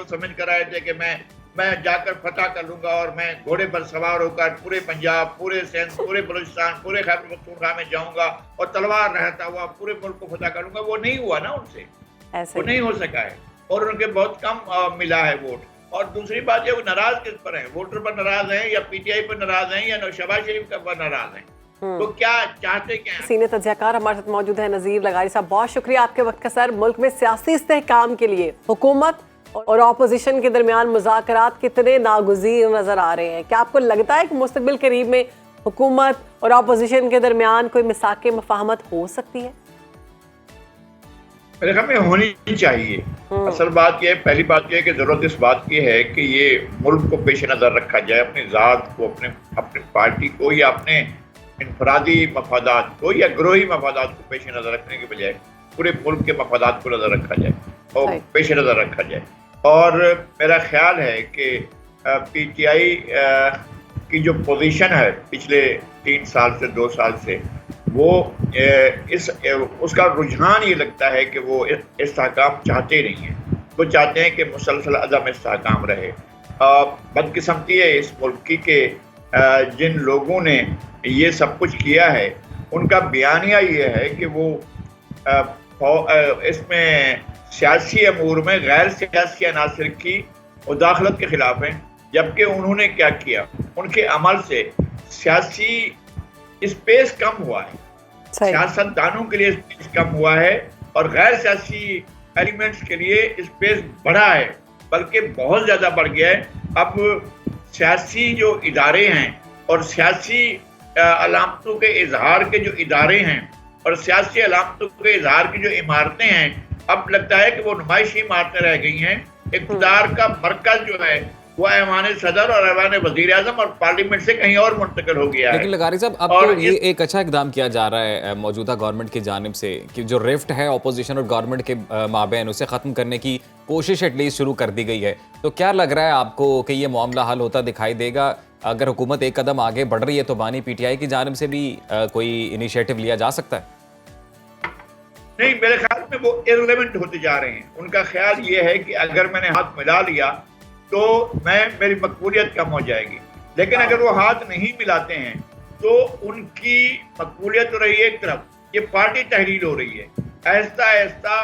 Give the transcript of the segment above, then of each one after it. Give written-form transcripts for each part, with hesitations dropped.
वो समझ कर आए थे कि मैं जाकर फतह कर लूंगा और मैं घोड़े पर सवार होकर पूरे पंजाब, पूरे सिंध, पूरे बलूचिस्तान, पूरे खैबर पख्तूनख्वा में जाऊंगा और तलवार रहता हुआ पूरे मुल्क को फतह करूंगा। वो नहीं हुआ ना उनसे, ऐसे वो नहीं हो सका है और उनके बहुत कम मिला है वोट। और दूसरी बात ये, वो नाराज किस पर है? वोटर पर नाराज हैं या पीटीआई पर नाराज हैं या शहबाज शरीफ पर नाराज हैं? तो क्या चाहते क्या हैं? सीनियर तज्ज़ियाकार हमारे साथ मौजूद है नज़ीर लगारी साहब, बहुत शुक्रिया आपके वक्त का सर। मुल्क में सियासी इस्तेहकाम के लिए हुकूमत और अपोजिशन के दरमियान मुज़ाकरात कितने नागुज़ीर नजर आ रहे हैं? क्या आपको लगता है कि मुस्तकबिल करीब में हुकूमत और अपोजिशन के दरमियान कोई मिसाक मफाहमत हो सकती है? मेरे ख्याल में होनी चाहिए। असल बात यह, पहली बात यह कि जरूरत इस बात की है कि ये मुल्क को पेश नजर रखा जाए, अपनी जात को, अपने पार्टी को या अपने इनफरादी मफादात को या ग्रोही मफादात को पेश नजर रखने के बजाय पूरे मुल्क के मफादात को नजर रखा जाए और पेश नजर रखा जाए। और मेरा ख्याल है कि पीटीआई की जो पोजीशन है पिछले 3 साल से 2 साल से, वो उसका रुझान ये लगता है कि वो इस्तेहकाम चाहते नहीं हैं। वो चाहते हैं कि मुसलसल अदम इस्तेहकाम रहे। बदकिस्मती है इस मुल्क की कि जिन लोगों ने ये सब कुछ किया है उनका बयानिया ये है कि वो इसमें सियासी अमूर में गैर सियासी अनासर की मुदाखलत के खिलाफ हैं। जबकि उन्होंने क्या किया, उनके अमल से सियासी स्पेस कम हुआ है, सियासतदानों के लिए स्पेस कम हुआ है और गैर सियासी एलिमेंट्स के लिए स्पेस बढ़ा है, बल्कि बहुत ज्यादा बढ़ गया है। अब सियासी जो इदारे हैं और सियासी अलामतों के इजहार के जो इदारे हैं और सियासी अलामतों के इजहार की जो इमारतें हैं, अब लगता है कि वो नुमाइशी इमारतें रह गई हैं। इक़्तिदार का मरकज जो है वो ऐवान सदर और ऐवान वज़ीर आज़म और पार्लियामेंट से कहीं और मुंतकिल हो गया है। लेकिन लगारी साहब, अब तो ये एक अच्छा इकदाम किया जा रहा है मौजूदा गवर्नमेंट की जानिब से कि जो रिफ्ट है अपोजिशन और गवर्नमेंट के माबैन, उसे ख़त्म करने की कोशिश एटलीस्ट शुरू कर दी गई है। तो क्या लग रहा है आपको कि ये मामला हल होता दिखाई देगा? अगर हुकूमत एक कदम आगे बढ़ रही है तो बानी पीटीआई की जानिब से भी कोई इनिशिएटिव लिया जा सकता है? नहीं, मेरे ख्याल में वो इररिलेवेंट होते जा रहे हैं। उनका ख्याल ये है कि अगर मैंने हाथ मिला लिया तो मेरी मकबूलियत कम हो जाएगी, लेकिन अगर वो हाथ नहीं मिलाते हैं तो उनकी मकबूलियत हो रही है एक तरफ, ये पार्टी तहरीर हो रही है। ऐसा ऐसा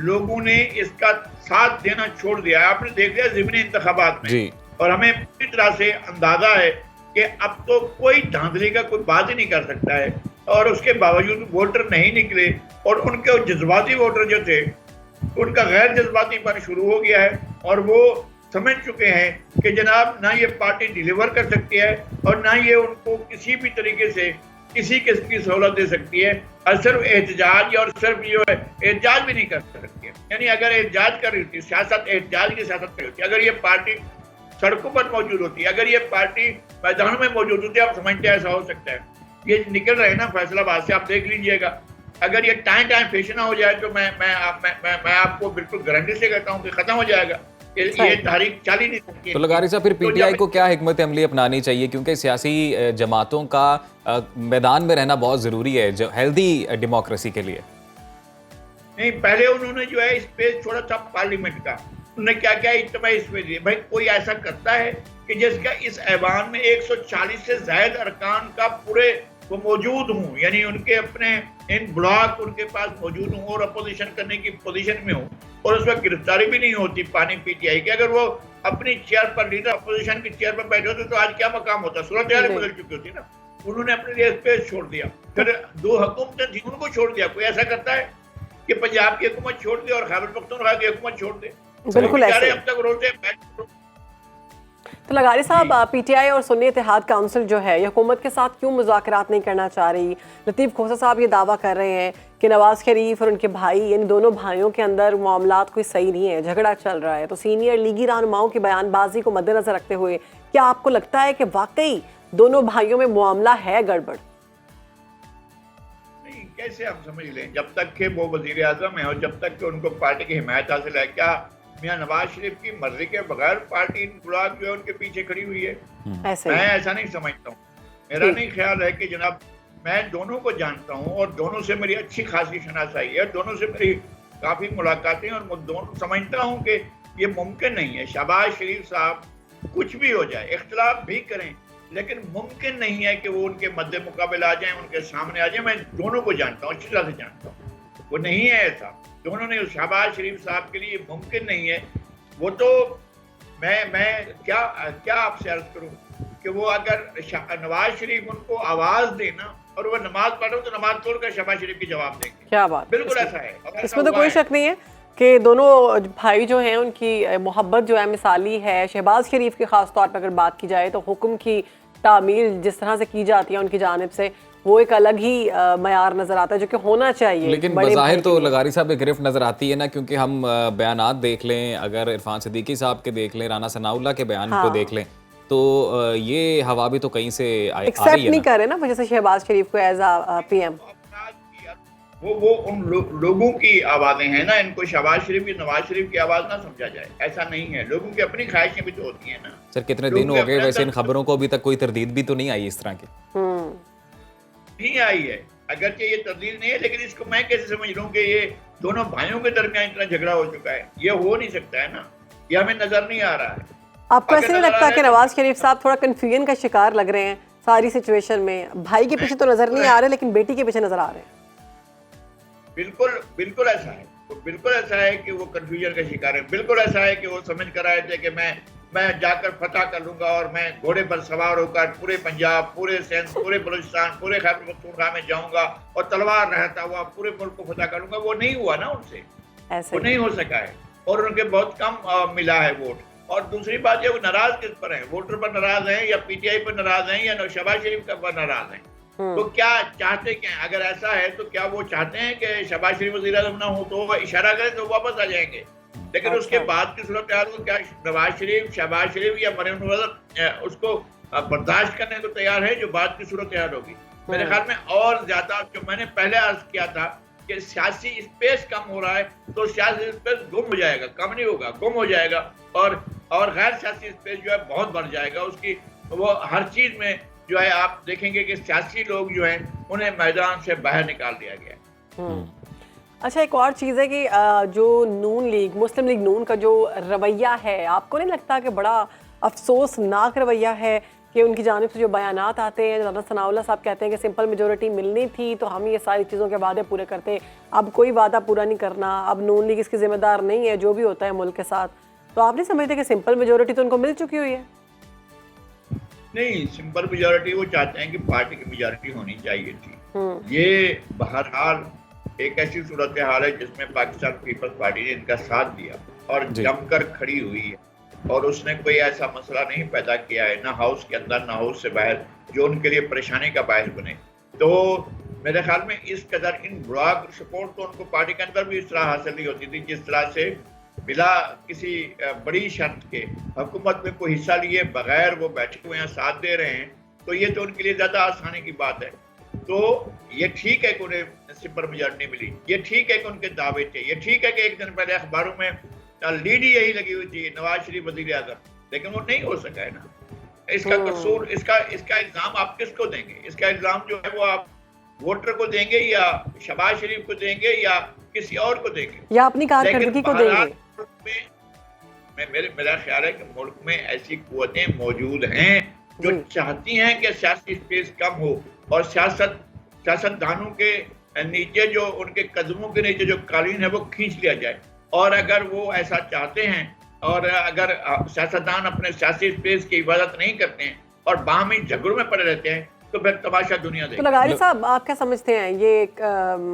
लोगों ने इसका साथ देना छोड़ दिया है। आपने देख लिया ज़िमनी इंतखाबात में, और हमें पूरी तरह से अंदाजा है कि अब तो कोई धांधली का कोई बात ही नहीं कर सकता है। और उसके बावजूद वोटर नहीं निकले और उनके जज्बाती वोटर जो थे उनका गैर जज्बातीपन शुरू हो गया है और वो समझ चुके हैं कि जनाब ना ये पार्टी डिलीवर कर सकती है और ना ये उनको किसी भी तरीके से किसी किस्म की सहूलत दे सकती है। और सिर्फ एहतजाज और सिर्फ जो है एहतजाज भी नहीं कर सकती है। यानी अगर एहतजाज कर रही थी, सियासत एहतजाज की सियासत कर रही थी, अगर ये पार्टी सड़कों पर मौजूद होती, अगर ये पार्टी मैदानों में मौजूद होती, आप समझते हैं ऐसा हो सकता है। ये निकल रहे हैं ना फैसलाबाद से, आप देख लीजिएगा। अगर ये टाइम पेश ना हो जाए तो मैं आपको बिल्कुल गारंटी से कहता हूँ कि खत्म हो जाएगा। ये तारीख चल ही नहीं सकती। तो लगारी साहब, फिर पीटीआई को क्या हिकमत अमली अपनानी चाहिए? क्योंकि सियासी जमातों का मैदान में रहना बहुत जरूरी है जो हेल्दी डेमोक्रेसी के लिए। नहीं, पहले उन्होंने जो है स्पेस छोड़ा था पार्लियामेंट का। उन्होंने क्या क्या इज्तिमाई स्पेस दिए। भाई कोई ऐसा करता है कि जिसका इस ऐवान में 140 से ज्यादा अरकान का पूरे वो मौजूद हूँ, यानी उनके अपने इन ब्लॉक उनके पास मौजूद हूँ और अपोजिशन करने की पोजीशन में हूँ और उस वक्त गिरफ्तारी भी नहीं होती पानी पीटीआई की। अगर वो अपनी चेयर पर लीडर अपोजिशन की चेयर पर बैठे होते तो आज क्या मकाम होता, सूरत हाल बदल चुकी होती ना। उन्होंने अपने लिए स्पेस छोड़ दिया। फिर 2 हुकूमतें थी, उनको छोड़ दिया। कोई ऐसा करता है कि पंजाब की हुकूमत छोड़ दे और खैबर पख्तूनख्वा की हुकूमत छोड़ दे? बिल्कुल ऐसे। अब तक रोते। तो लगारी साहब, पीटीआई और सुन्नी इत्तेहाद काउंसिल जो है ये हुकूमत के साथ क्यों मुज़ाकरात नहीं करना चाह रही? लतीफ़ खोसा साहब ये दावा कर रहे हैं कि नवाज शरीफ और उनके भाई, इन दोनों भाइयों के अंदर मामलात कोई सही नहीं है, झगड़ा चल रहा है। तो सीनियर लीगी रहनुमाओं की बयानबाजी को मद्देनजर रखते हुए क्या आपको लगता है कि वाकई दोनों भाइयों में मामला है गड़बड़? नहीं, कैसे हम समझ लें? जब तक के वो वजीर आजम है और जब तक के उनको पार्टी की हिमायत हासिल है, क्या मियां नवाज शरीफ की मर्जी के बगैर पार्टी ब्लॉक जो है उनके पीछे खड़ी हुई है? मैं ऐसा नहीं समझता हूँ। मेरा नहीं ख्याल है कि जनाब, मैं दोनों को जानता हूँ और दोनों से मेरी अच्छी खासी शनासाई है, दोनों से मेरी काफी मुलाकातें और दोनों समझता हूँ कि ये मुमकिन नहीं है। शहबाज शरीफ साहब कुछ भी हो जाए, इख्तिलाफ भी करें, लेकिन मुमकिन नहीं है कि वो उनके मद्दे मुकाबले आ जाएं, उनके सामने आ जाएं। मैं दोनों को जानता हूँ, अच्छी तरह से जानता हूँ, वो नहीं है ऐसा। दोनों ने शहबाज शरीफ साहब के लिए मुमकिन नहीं है। वो तो मैं क्या आपसे अर्ज करूं कि वो अगर नवाज शरीफ उनको आवाज देना और वो नमाज पढ़ो तो नमाज तोड़कर शहबाज शरीफ की जवाब देंगे। क्या बात, बिल्कुल ऐसा है। इसमें तो कोई शक नहीं है कि दोनों भाई जो हैं उनकी मोहब्बत जो है मिसाली है। शहबाज शरीफ की खास तौर पर अगर बात की जाए तो हुक्म की तामील जिस तरह से की जाती है उनकी जानिब से, वो एक अलग ही मयार नजर आता है जो कि होना चाहिए। लेकिन बज़ाहिर तो लगारी साहब एक गिरफ्त नजर आती है ना, क्योंकि हम बयानात देख लें, अगर इरफान सिद्दीकी साहब के देख लें, राना सनाउल्लाह के बयान को देख लें, तो ये हवा भी तो कहीं से आ रही है। एक्सेप्ट नहीं करे ना वजह से शहबाज शरीफ को एज अ पीएम। वो उन लोगों की आवाजें हैं ना, इनको शहबाज शरीफ की, नवाज शरीफ की आवाज ना समझा जाए, ऐसा नहीं है। लोगों की अपनी ख्वाहिशें भी तो होती हैं ना। सर कितने दिन हो गए वैसे इन खबरों को, अभी तक कोई तरदीद भी तो नहीं आई इस तरह की? नहीं आई है, अगरचे ये तरदीद नहीं है, लेकिन इसको मैं कैसे समझ लूं कि ये दोनों भाइयों के दरमियान इतना झगड़ा हो चुका है? ये हो नहीं सकता है ना, ये हमें नजर नहीं आ रहा है। आपको ऐसे नहीं लगता कि नवाज शरीफ साहब थोड़ा कंफ्यूजन का शिकार लग रहे हैं सारी सिचुएशन में? भाई के पीछे तो नजर नहीं आ रहे, लेकिन बेटी के पीछे नजर आ रहे हैं। बिल्कुल ऐसा है, बिल्कुल ऐसा है कि वो कंफ्यूजन का शिकार है। बिल्कुल ऐसा है कि वो समझ कर आए थे कि मैं जाकर फतह कर लूंगा और मैं घोड़े पर सवार होकर पूरे पंजाब, पूरे सिंध, पूरे बलूचिस्तान, पूरे खैबर पख्तूनख्वा में जाऊंगा और तलवार रहता हुआ पूरे मुल्क को फतह कर लूंगा। वो नहीं हुआ ना उनसे, वो नहीं हो सका है और उनके बहुत कम मिला है वोट। और दूसरी बात ये, वो नाराज किस पर है? वोटर पर नाराज हैं या पीटीआई पर नाराज हैं या शहबाज शरीफ पर नाराज हैं? तो क्या चाहते क्या? अगर ऐसा है तो क्या वो चाहते हैं कि शहबाज शरीफ वज़ीर आज़म ना हो, तो वो इशारा करें तो वापस आ जाएंगे। लेकिन उसके बाद की सूरत हाल को क्या नवाज शरीफ, शहबाज शरीफ या मरियम नवाज उसको बर्दाश्त करने को तैयार है जो बाद की सूरत हाल होगी? मेरे ख्याल में और ज्यादा, जो मैंने पहले अर्ज किया था कि सियासी स्पेस कम हो रहा है, तो सियासी स्पेस गुम हो जाएगा, कम नहीं होगा, गुम हो जाएगा। और गैर सियासी स्पेस जो है बहुत बढ़ जाएगा उसकी। वो हर चीज में जो है आप देखेंगे कि सियासी लोग जो हैं उन्हें मैदान से बाहर निकाल दिया गया है। अच्छा, एक और चीज़ है कि जो नून लीग, मुस्लिम लीग नून का जो रवैया है, आपको नहीं लगता कि बड़ा अफसोसनाक रवैया है कि उनकी जानिब से जो बयानात आते हैं, राना सनाउल्लाह साहब कहते हैं कि सिंपल मेजोरिटी मिलनी थी तो हम ये सारी चीज़ों के वादे पूरे करते, अब कोई वादा पूरा नहीं करना, अब नून लीग इसकी जिम्मेदार नहीं है जो भी होता है मुल्क के साथ। तो आप नहीं समझते कि सिंपल मेजोरिटी तो उनको मिल चुकी हुई है? नहीं, सिंपल मेजोरिटी वो चाहते हैं कि पार्टी की मेजोरिटी होनी चाहिए थी। ये बहरहाल एक ऐसी सूरत हाल है जिसमें पाकिस्तान पीपल्स पार्टी ने इनका साथ दिया और जमकर खड़ी हुई है, और उसने कोई ऐसा मसला नहीं पैदा किया है, ना हाउस के अंदर ना हाउस से बाहर, जो उनके लिए परेशानी का बायस बने। तो मेरे ख्याल में इस कदर इन ब्लॉक सपोर्ट तो उनको पार्टी के अंदर भी इस तरह हासिल नहीं होती थी जिस तरह से बिला किसी बड़ी शर्त के हुकूमत में कोई हिस्सा लिए बगैर वो बैठे हुए हैं, साथ दे रहे हैं। तो ये तो उनके लिए ज्यादा आसानी की बात है। तो ये ठीक है कि उन्हें सिंपल मेजॉरिटी मिली, ये ठीक है कि उनके दावे थे, ये ठीक है कि एक दिन पहले अखबारों में लीड ही यही लगी हुई थी नवाज शरीफ वजीर आजम, लेकिन वो नहीं हो सका है ना। इसका कसूर, इसका इल्जाम आप किसको देंगे? इसका इल्जाम जो है वो आप वोटर को देंगे या शहबाज शरीफ को देंगे या किसी और को देंगे या अपनी कारकर्दगी को देंगे? मेरा ख्याल है कि मुल्क में ऐसी कुव्वतें मौजूद हैं जो चाहती हैं कि सियासी स्पेस कम हो और सियासतदानों के नीचे जो उनके कदमों के नीचे जो कालीन है वो खींच लिया जाए। और अगर वो ऐसा चाहते हैं और अगर सियासतदान अपने सियासी स्पेस की हिफाजत नहीं करते हैं और बाहमी झगड़ों में पड़े रहते हैं तो फिर तमाशा दुनिया देखेगी। तो लगारी साहब, आप क्या समझते हैं, ये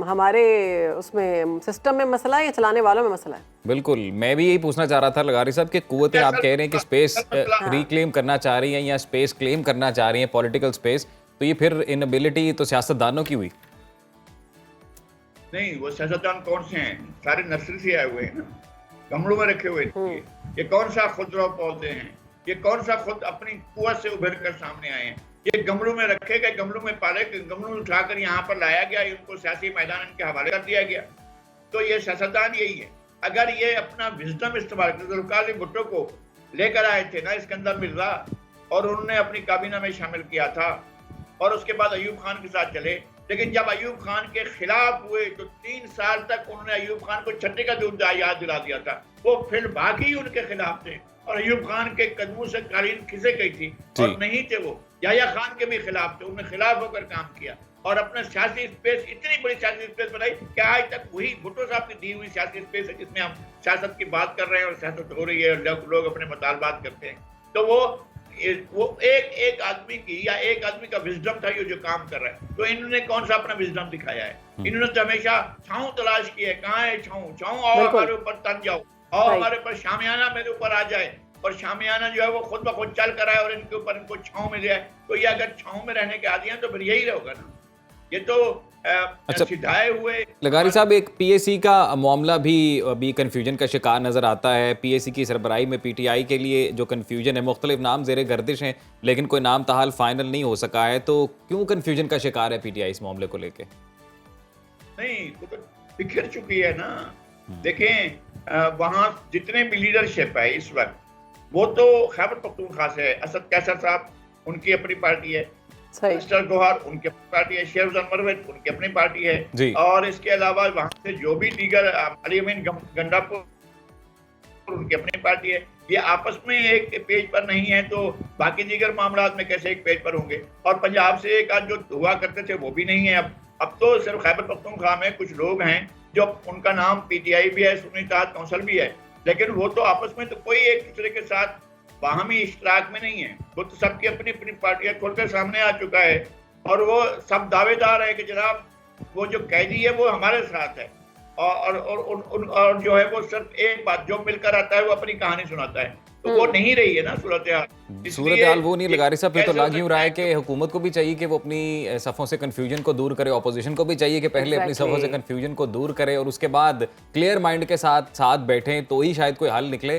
हमारे उसमें सिस्टम में मसला है या चलाने वालों में मसला है? बिल्कुल, मैं भी यही पूछना चाह रहा था लगारी साहब कि कुव्वतें आप कह रहे हैं कि स्पेस रिक्लेम करना चाह रही हैं या स्पेस क्लेम करना चाह रही हैं, पॉलिटिकल स्पेस, तो ये फिर इनएबिलिटी तो सियासतदानों की हुई? नहीं, वो सियासतदान कौन से हैं? सारे नर्सरी से आए हुए हैं ना, गमलों में रखे हुए हैं। ये कौन सा खुदरा पौधे हैं? ये कौन सा खुद अपनी कुव्वत से उभर कर सामने आए हैं? ये गमलों में रखे गए, गमलों में पाले गए, गमलों में उठाकर यहाँ पर लाया गया, इनको सियासी मैदान इनके हवाले कर दिया गया। तो ये सियासतदान यही है। अगर ये अपना विजडम इस्तेमाल करते, जुल्फ़िकार भुट्टो को लेकर आए थे ना इस्कंदर मिर्जा, और उन्होंने अपनी काबीना में शामिल किया था, और उसके बाद अयूब खान के साथ चले, लेकिन जब अयूब खान के खिलाफ हुए तो 3 साल तक उन्होंने अयूब खान को छट्टे का दूध याद दिला दिया था। वो फिर बाकी उनके खिलाफ थे और अयूब खान के कदमों से कालीन खिसे गई थी और नहीं थे वो याह्या खान के भी खिलाफ थे, उन्होंने खिलाफ होकर काम किया और अपना सियासी स्पेस, इतनी बड़ी सियासी स्पेस बनाई कि आज तक वही भुट्टो साहब की दी हुई सियासी स्पेस है जिसमें हम सियासत की बात कर रहे हैं और सियासत हो रही है और लोग अपने मुतालबात करते हैं। तो वो एक आदमी की या एक आदमी का विजडम था ये जो काम कर रहा है। तो इन्होंने कौन सा अपना विजडम दिखाया है? इन्होंने तो हमेशा छाऊं तलाश की है। कहाँ है छाऊं? छाऊं और हमारे ऊपर तन जाओ और हमारे ऊपर शामियाना मेरे ऊपर आ जाए और शामियाना जो है वो खुद ब खुद चल कर आए और इनके ऊपर इनको छाऊं मिल जाए। तो ये अगर छाऊं में रहने के आदि हैं तो फिर यही होगा ना। ये तो अच्छा, सिधाए हुए। लगारी साहब, एक पीएसी का मामला भी अभी कन्फ्यूजन का शिकार नज़र आता है। पीएसी की सरबराही में पीटीआई के लिए जो कन्फ्यूजन है, मुख्तलिफ नाम ज़ेरे गर्दिश हैं लेकिन कोई नाम ताहाल फाइनल नहीं हो सका है। तो क्यों कन्फ्यूजन का शिकार है पीटीआई इस मामले को लेके? नहीं, वो तो बिखर चुकी है ना। देखें, वहाँ जितने भी लीडरशिप है इस वक्त वो तो खैबर पख्तूनख्वा से है। असद कैसर साहब उनकी अपनी पार्टी है, मिस्टर गोहर उनकी अपनी पार्टी है, शेर जनमरवेद उनकी अपनी पार्टी है और इसके अलावा वहाँ से जो भी दीगर अली अमीन गंडापुर उनकी अपनी पार्टी है। ये आपस में एक पेज पर नहीं है तो बाकी दीगर मामलात में कैसे एक पेज पर होंगे? और पंजाब से एक आज जो हुआ करते थे वो भी नहीं है। अब तो सिर्फ खैबर पख्तूनख्वा में कुछ लोग हैं जो उनका नाम पीटीआई भी है, सुन्नी इत्तेहाद काउंसिल भी है, लेकिन वो तो आपस में तो कोई एक दूसरे के साथ बाहमी इश्तराक में नहीं है। वो तो सबकी अपनी अपनी पार्टियां खोलकर सामने आ चुका है और वो सब दावेदार है कि जनाब वो जो कैदी है वो हमारे साथ है और जो है वो सिर्फ एक बात जो मिलकर आता है वो अपनी कहानी सुनाता है। तो वो नहीं रही है ना सूरत हाल वो नहीं। लगारी साहब, फिर तो लग यूं रहा है कि हुकूमत को भी चाहिए कि वो अपनी सफ़ों से कन्फ्यूजन को दूर करे, अपोजिशन को भी चाहिए कि पहले अपनी सफ़ों से कन्फ्यूजन को दूर करे और उसके बाद क्लियर माइंड के साथ बैठें तो ही शायद कोई हल निकले।